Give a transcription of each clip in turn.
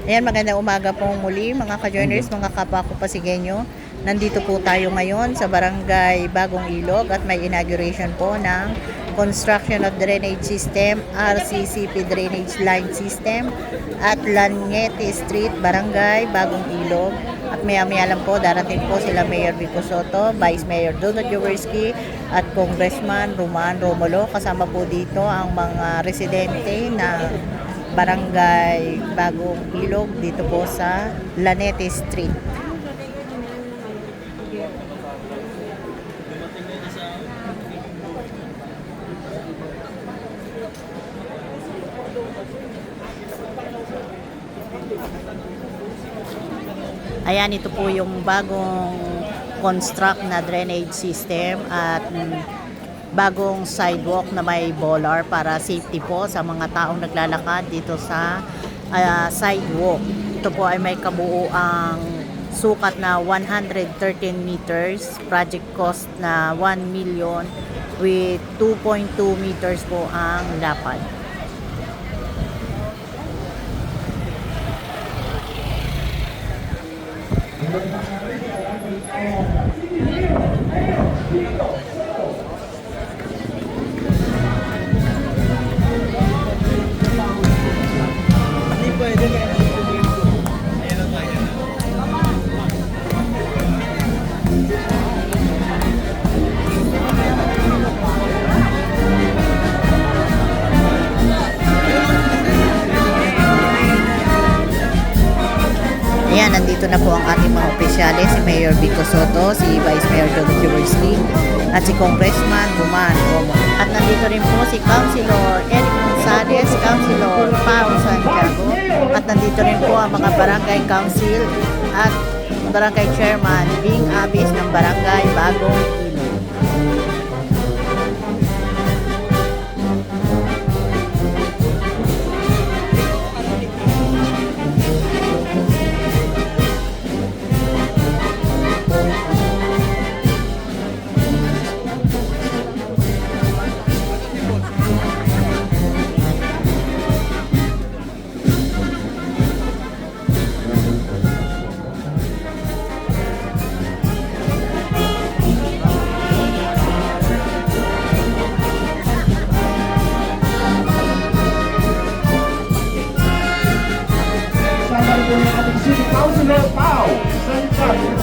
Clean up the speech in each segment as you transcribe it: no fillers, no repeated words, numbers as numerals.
Ayan, magandang umaga po muli mga ka-joiners, mga kapwa ko Pasigueño. Nandito po tayo ngayon sa Barangay Bagong Ilog at may inauguration po ng Construction of Drainage System, RCCP Drainage Line System at Lanete Street, Barangay Bagong Ilog. At maya-maya lang po, darating po sila Mayor Vico Soto, Vice Mayor Donald Jaworski at Congressman Roman Romulo. Kasama po dito ang mga residente na Barangay Bagong Ilog dito po sa Lanete Street. Ayan, ito po yung bagong construct na drainage system at bagong sidewalk na may bollard para safety po sa mga taong naglalakad dito sa sidewalk. Ito po ay may kabuuang sukat na 113 meters, project cost na 1 million with 2.2 meters po ang lapad. Ayan, nandito na po ang ating mga opisyales, si Mayor Vico Soto, si Vice Mayor Donald Jaworski, at si Congressman Roman Romulo. At nandito rin po si Councilor Eric Gonzalez, Councilor Pao Santiago, at nandito rin po ang mga Barangay Council at Barangay Chairman Bing Abis ng Barangay Bagong Ilog. City Councilor Pao Santiago.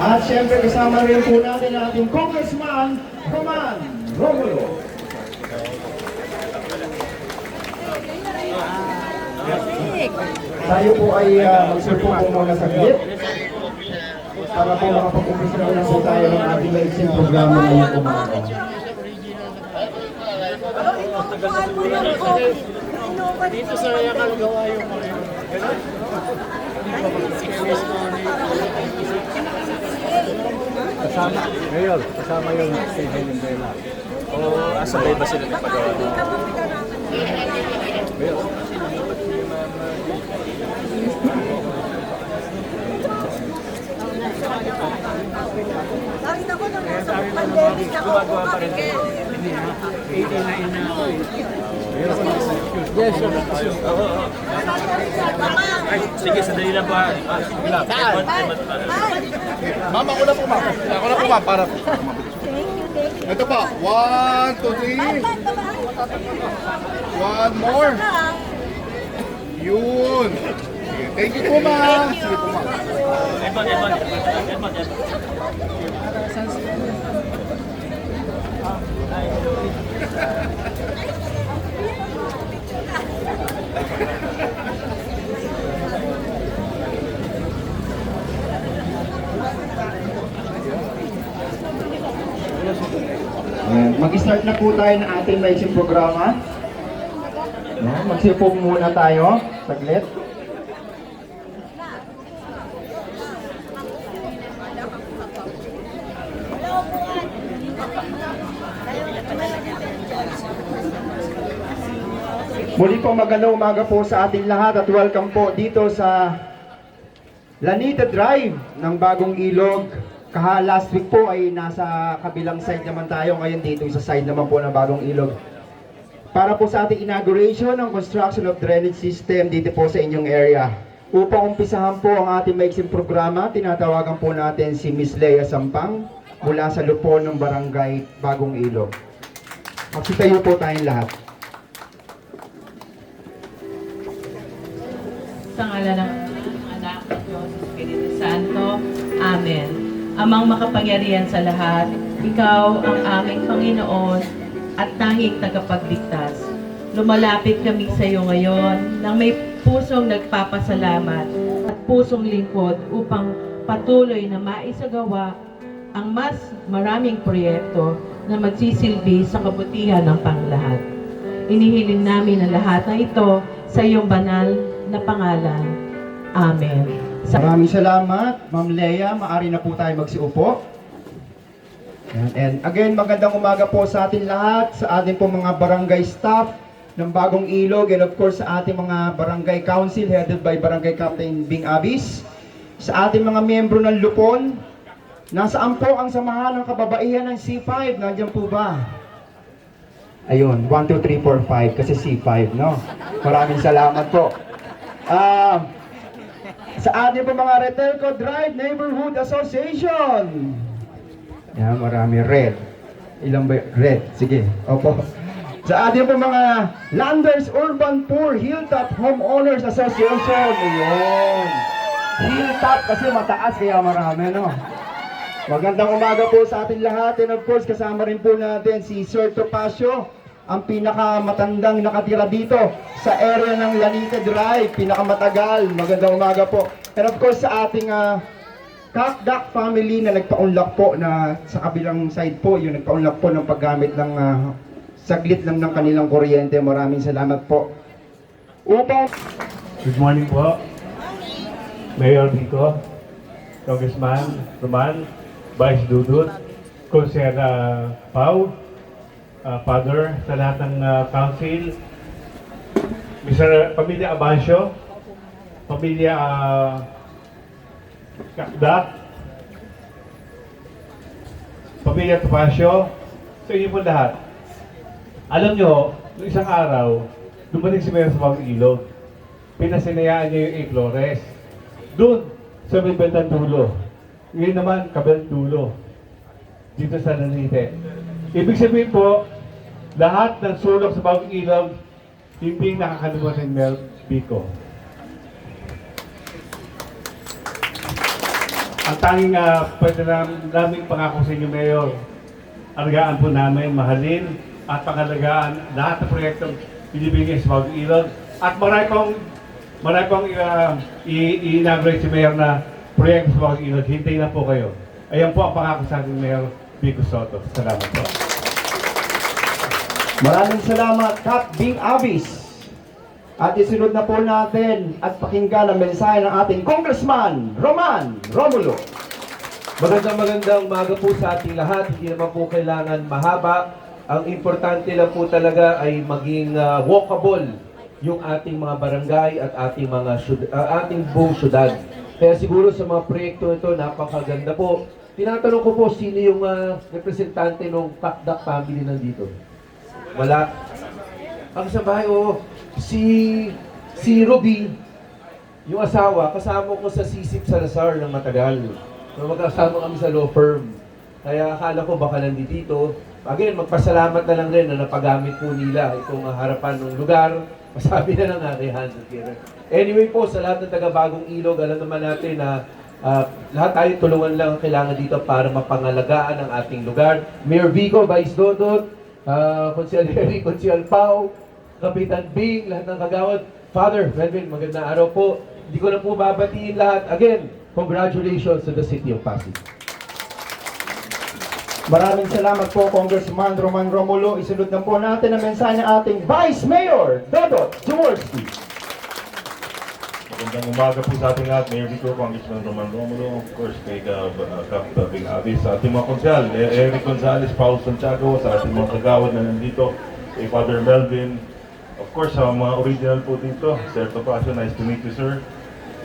At syempre kasama rin po natin ang ating Congressman Roman Romulo. Tayo po ay magsulpo po muna sa glit para po makapag-umpisa na po tayo ng ating maiksing programa ngayong umaga. Dito sa Yakal gawa yung mga kasama, Mayor, kasama yung si Helen Bella. O asabay ba sila nagpagawa? Mayor. Bakit ako nung nasa pandemic ako, bakit kaya? 89 na ako eh. Yes, sir. Ay, sige, sandali lang ba? Sige lang. Mama, ako na po ma'am. Ako na po ma'am para. Ito pa. 1, 2, 3. One more. Yun. Sige, thank you po ma'am. Sige po ma'am. Edmond. Ayan, mag-start na po tayo ng ating maiksing programa. Magsipo muna tayo. Saglit. Muli po magandang umaga po sa ating lahat at welcome po dito sa Lanita Drive ng Bagong Ilog. Last week po ay nasa kabilang side naman tayo, ngayon dito sa side naman po ng Bagong Ilog. Para po sa ating inauguration ng construction of drainage system dito po sa inyong area. Upang umpisahan po ang ating maiksing programa, tinatawagan po natin si Miss Lea Sampang mula sa lupon ng Barangay Bagong Ilog. Magsitayo po tayong lahat. Sa ngala ng Anak at Diyos, Espiritu Santo. Amen. Amang makapangyarihan sa lahat, Ikaw ang aming Panginoon at tanging tagapagligtas. Lumalapit kami sa iyo ngayon nang may pusong nagpapasalamat at pusong lingkod upang patuloy na maisagawa ang mas maraming proyekto na magsisilbi sa kabutihan ng panglahat. Inihiling namin ang lahat na ito sa iyong banal na pangalan. Amen. Maraming salamat, Ma'am Lea. Maaari na po tayo magsiupo. And again, magandang umaga po sa atin lahat, sa ating po mga barangay staff ng Bagong Ilog, and of course sa ating mga barangay council headed by Barangay Captain Bing Abis, sa ating mga miyembro ng Lupon. Nasaan po ang samahan ng kababaihan ng C5? Nandiyan po ba? Ayun, 1, 2, 3, 4, 5 kasi C5, no? Maraming salamat po. Sa ating po mga Retelco Drive Neighborhood Association. Yan, marami red. Ilang ba? Red. Sige. Opo. Sa ating po mga Landers Urban Poor Hilltop Homeowners Association. Ayun. Hilltop kasi mataas kaya marami, no? Magandang umaga po sa ating lahat. And of course, kasama rin po natin si Sir Topacio, ang pinakamatandang nakatira dito sa area ng Lanita Drive, pinakamatagal. Magandang umaga po. And of course sa ating Kakdak family na nagpa-unlock po na sa kabilang side po, yung nagpa-unlock po ng paggamit ng saglit lang ng kanilang kuryente. Maraming salamat po. Upang Good morning po. Mayor Vico, Congressman Roman, Vice Dudut, Consera Pau, Father, sa lahat ng council, Mr. Pamilya Abansio, Pamilya Kakdak, Pamilya Topacio, sa inyo po lahat. Alam nyo, noong isang araw, dumating si Mayor sa Bagong Ilog. Pinasinayaan niya yung A. Flores. Doon, sa may bandang dulo. Ngayon naman, kabilang dulo. Dito sa Nanite. Ibig sabihin po, lahat ng sulok sa Bagong Ilog, hindi nakakalimutan ni Mayor Vico. Ang tanging pwede namin pangako sa inyo, Mayor, alagaan po namin, mahalin, at pangalagaan lahat ng proyektong binibigay sa Bagong Ilog. At marami pong i-inaugurate si Mayor na proyekto sa Bagong Ilog. Hintayin na po kayo. Ayan po ang pangako sa ating Mayor Vico Soto. Salamat po. Maraming salamat, Kat Bing Abis. At isunod na po natin at pakinggan ang mensahe ng ating Congressman Roman Romulo. Magandang umaga po sa ating lahat. Hindi naman po kailangan mahaba. Ang importante lang po talaga ay maging walkable yung ating mga barangay at ating ating buong syudad. Kaya siguro sa mga proyekto ito, napakaganda po. Tinatanong ko po sino yung representante ng Kakdak family nandito. Wala. Ang sa bahay, si Ruby, yung asawa, kasama ko sa Sisip Salazar ng matagal. So, magkasama kami sa law firm. Kaya akala ko baka nandito. Again, magpasalamat na lang rin na napagamit po nila itong harapan ng lugar. Masabi na lang kay Hans at Kira. Anyway po, sa lahat ng taga-Bagong Ilog, alam naman natin na lahat tayo tulungan lang ang kailangan dito para mapangalagaan ang ating lugar. Mayor Vico, Vice Dodot, Consial Harry, Consial Pau, Kapitan Bing, lahat ng kagawad. Father, Melvin, magandang araw po. Hindi ko na po babatiin lahat. Again, congratulations to the City of Pasig. Maraming salamat po, Congressman Roman Romulo. Isunod na po natin ang mensahe ng ating Vice Mayor, Dodot Jaworski. Magandang umaga po sa ating lahat. Mayor Vico, Congressman Roman Romulo, of course, kay Kap Bing Abis, sa ating mga konsyal, Eric Gonzalez, Paul Santiago, sa ating mga kagawad na nandito, kay Father Melvin, of course, sa mga original po dito, Sir Topacio, nice to meet you, sir.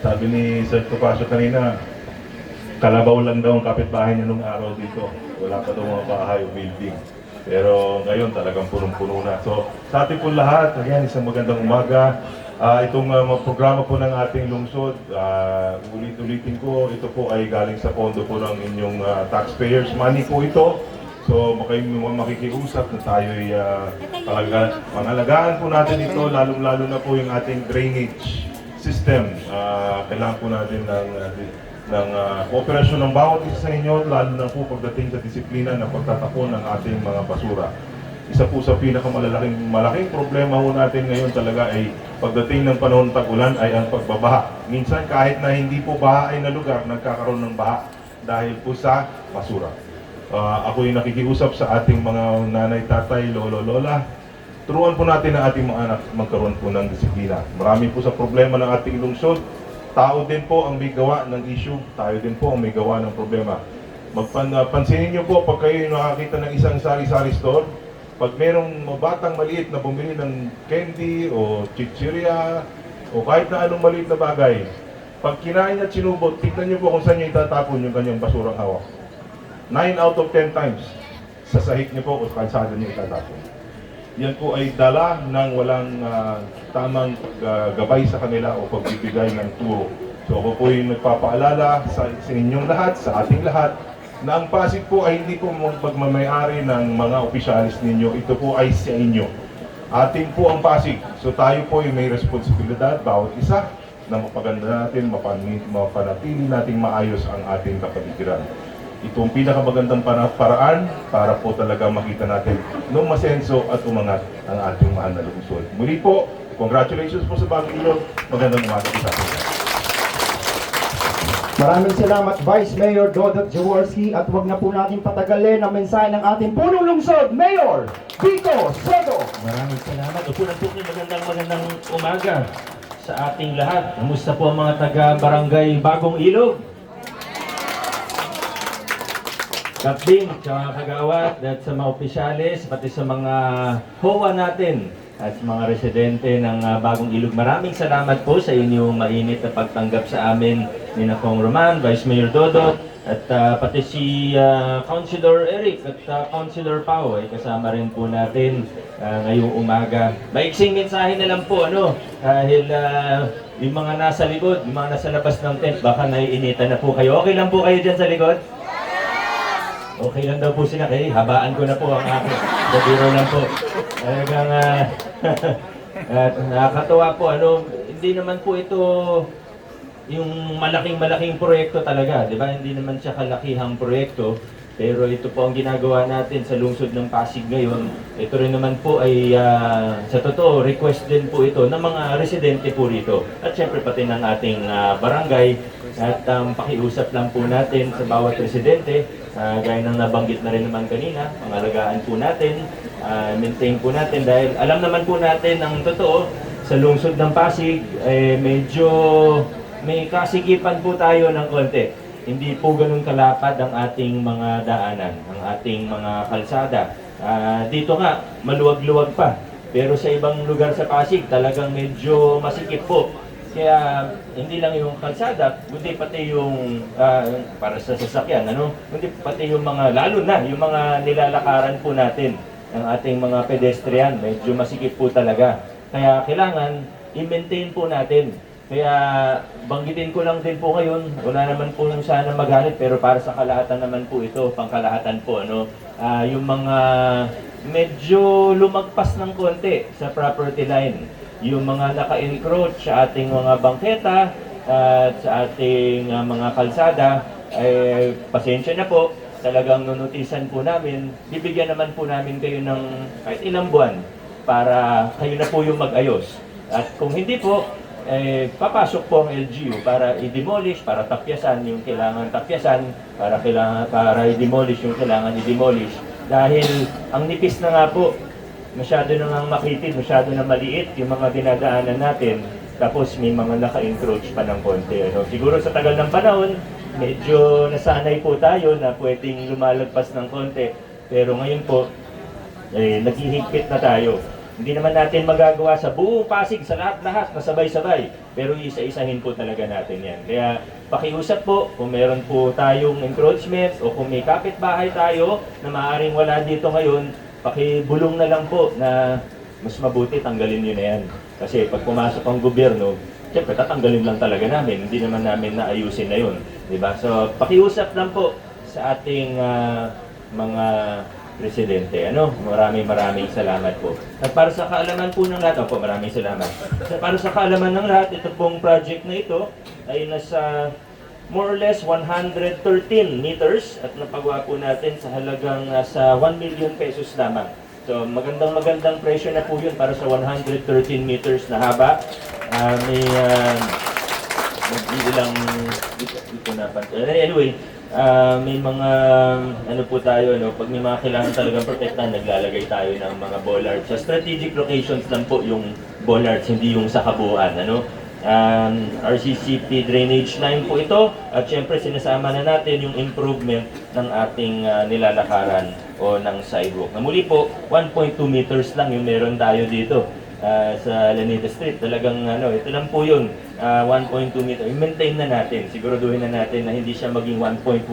Sabi ni Sir Topacio kanina, kalabaw lang daw ang kapitbahay niya nung araw dito. Wala pa daw mga bahay o building. Pero ngayon talagang punong-puno na. So sa ating po lahat, again, isang magandang umaga. Itong programa po ng ating lungsod, ulit-ulitin ko, ito po ay galing sa pondo po ng inyong taxpayers money po ito. So makikiusap na tayo ay pangalagaan po natin ito, lalong-lalo na po yung ating drainage system. Kailangan po natin ng kooperasyon ng bawat isa sa inyo, lalo na po pagdating sa disiplina ng pagtatapon ng ating mga basura. Isa po sa malaking problema po natin ngayon talaga ay pagdating ng panahon tag-ulan ay ang pagbabaha. Minsan kahit na hindi po baha ay na lugar, nagkakaroon ng baha dahil po sa basura. Ako yung nakikiusap sa ating mga nanay, tatay, lolo, lola. Turuan po natin ang ating mga anak magkaroon po ng disiplina. Marami po sa problema ng ating lungsod. Tao din po ang may gawa ng issue, tayo din po ang may gawa ng problema. Pansinin nyo po pag kayo nakakita ng isang sari-sari store, pag merong batang maliit na bumili ng candy o chichirya o kahit na anong maliit na bagay, pag kinain at sinubot, tignan nyo po kung saan nyo itatapon yung kanyang basurang hawak. 9 out of 10 times, sa sahig nyo po o sa kalsada nyo itatapon. Yan po ay dala ng walang tamang gabay sa kanila o pagbibigay ng turo. So ako po yung nagpapaalala sa inyong lahat, sa ating lahat, na ang Pasig po ay hindi po pagmamayari ng mga opisyalis ninyo. Ito po ay sa inyo. Atin po ang Pasig. So tayo po ay may responsibilidad, bawat isa, na mapaganda natin, mapanatili natin maayos ang ating kapaligiran. Ito ang pinakamagandang paraan para po talaga makita natin nung masenso at umangat ang ating mahal na lungsod. Muli po, congratulations po sa Bagong Ilog. Magandang umaga po sa atin. Maraming salamat, Vice Mayor Dodot Jaworski. At huwag na po natin patagalin ang mensahe ng ating punong lungsod, Mayor Vico Soto. Maraming salamat. Upunan po magandang umaga sa ating lahat. Kamusta po ang mga taga-barangay Bagong Ilog? Kaping, sa mga kagawad, at sa mga opisyalis, pati sa mga HOA natin at mga residente ng Bagong Ilog. Maraming salamat po sa inyong mainit na pagtanggap sa amin ni Kong Roman, Vice Mayor Dodot, At pati si Councilor Eric at Councilor Pao ay kasama rin po natin ngayong umaga. Maiksing mensahe na lang po, dahil yung mga nasa likod, yung mga nasa labas ng tent, baka naiinitan na po kayo. Okay lang po kayo dyan sa likod? Okay lang daw po sila. Kaya habaan ko na po ang aking. Sabiro lang po. Talagang at nakakatuwa po, hindi naman po ito yung malaking proyekto talaga, di ba? Hindi naman siya kalakihang proyekto, pero ito po ang ginagawa natin sa lungsod ng Pasig ngayon. Ito rin naman po ay sa totoo, request din po ito ng mga residente po rito. At syempre pati ng ating barangay. At pakiusap lang po natin sa bawat residente, gaya ng nabanggit na rin naman kanina, pangalagaan po natin, maintain po natin dahil alam naman po natin ang totoo, sa lungsod ng Pasig, medyo may kasikipan po tayo ng konti. Hindi po ganun kalapad ang ating mga daanan, ang ating mga kalsada. Dito nga, maluwag-luwag pa. Pero sa ibang lugar sa Pasig, talagang medyo masikip po. Kaya hindi lang yung kalsada, kundi pati yung para sa sasakyan, kundi pati yung mga, lalo na yung mga nilalakaran po natin, ng ating mga pedestrian, medyo masikip po talaga. Kaya kailangan i-maintain po natin. Kaya banggitin ko lang din po ngayon, wala naman po sana magalit, pero para sa kalahatan naman po ito, pangkalahatan po, yung mga medyo lumagpas ng konti sa property line, yung mga naka-encroach sa ating mga bangketa at sa ating mga kalsada, ay pasensya na po, talagang nunutisan po namin, bibigyan naman po namin kayo ng kahit ilang buwan para kayo na po yung mag-ayos. At kung hindi po, papasok po ang LGU para i-demolish, para tapyasan yung kailangan tapyasan, para i-demolish yung kailangan i-demolish. Dahil ang nipis na nga po, masyado na nga makitid, masyado na maliit yung mga dinadaanan natin, tapos may mga naka-encroach pa ng konti. Siguro sa tagal ng panahon, medyo nasanay po tayo na pwedeng lumalagpas ng konti, pero ngayon po, naghihigpit na tayo. Hindi naman natin magagawa sa buong Pasig, sa lahat-lahat, na sabay-sabay. Pero isa-isahin po talaga natin yan. Kaya pakiusap po, kung meron po tayong encroachment o kung may kapitbahay tayo na maaaring wala dito ngayon, pakibulong na lang po na mas mabuti tanggalin nyo na yan. Kasi pag pumasok ang gobyerno, siyempre tatanggalin lang talaga namin. Hindi naman namin naayusin na yun. Diba? So pakiusap lang po sa ating mga residente. Maraming salamat po. At para sa kaalaman po ng lahat, maraming salamat. Para sa kaalaman ng lahat, ito pong project na ito ay nasa more or less 113 meters at napagawa po natin sa halagang sa 1 million pesos lamang. So magandang presyo na po yun para sa 113 meters na haba. Anyway, may mga po tayo, pag may mga kailangan talagang protektahan, naglalagay tayo ng mga bollards. Sa strategic locations lang po yung bollards, hindi yung sa kabuuan. RCCP drainage line po ito, at syempre sinasama na natin yung improvement ng ating nilalakaran o ng sidewalk. Na muli po, 1.2 meters lang yung meron tayo dito sa Alameda Street. Talagang ito lang po yun, 1.2 meter. I-maintain na natin, siguraduhin na natin na hindi siya maging 1.1,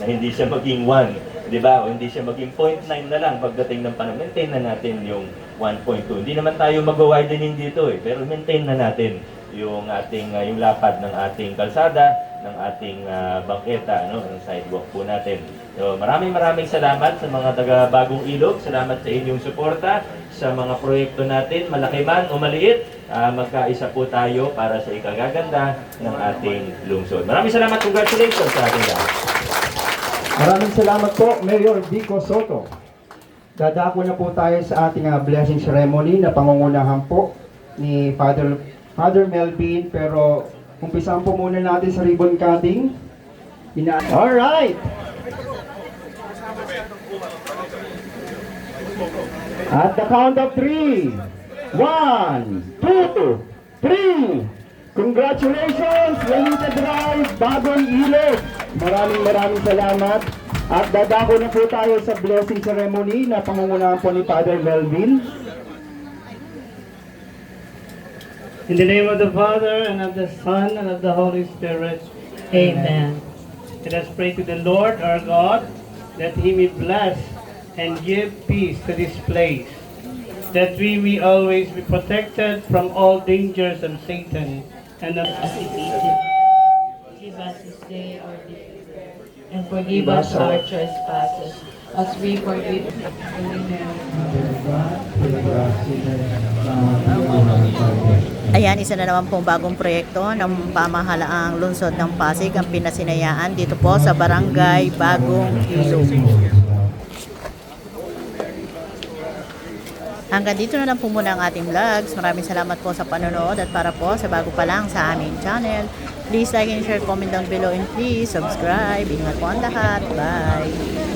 na hindi siya maging 1, di ba? O hindi siya maging 0.9 na lang pagdating ng panahon. Maintain na natin yung 1.2. Hindi naman tayo mag-widening dito pero maintain na natin yung ating yung lapad ng ating kalsada, ng ating bangketa, ng sidewalk po natin. So, maraming salamat sa mga taga Bagong Ilog. Salamat sa inyong suporta sa mga proyekto natin, malaki man o maliit. Magkaisa po tayo para sa ikagaganda ng ating lungsod. Maraming salamat, congratulations sa ating lahat. Maraming salamat po, Mayor Vico Soto. Dadako na po tayo sa ating blessing ceremony na pangungunahan po ni Father Melvin, pero umpisahan po muna natin sa ribbon cutting. Alright! At the count of 3, 1, 2, 3. Congratulations, Lanita Drive, Bagong Ilog. Maraming salamat. At dadako na po tayo sa blessing ceremony na pangungunahan po ni Father Melvin. In the name of the Father, and of the Son, and of the Holy Spirit. Amen. Let us pray to the Lord our God that He may bless and give peace to this place, that we may always be protected from all dangers of Satan and of Give us this day our daily bread, and forgive us our trespasses, as we forgive. Ayan, isa na naman pong bagong proyekto ng pamahalaang lungsod ng Pasig ang pinasinayaan dito po sa Barangay Bagong Ilog. Hanggang dito na lang po muna ang ating vlogs. Maraming salamat po sa panonood at para po sa bago pa lang sa aming channel, please like and share, comment down below and please subscribe. Ingat po ang lahat. Bye!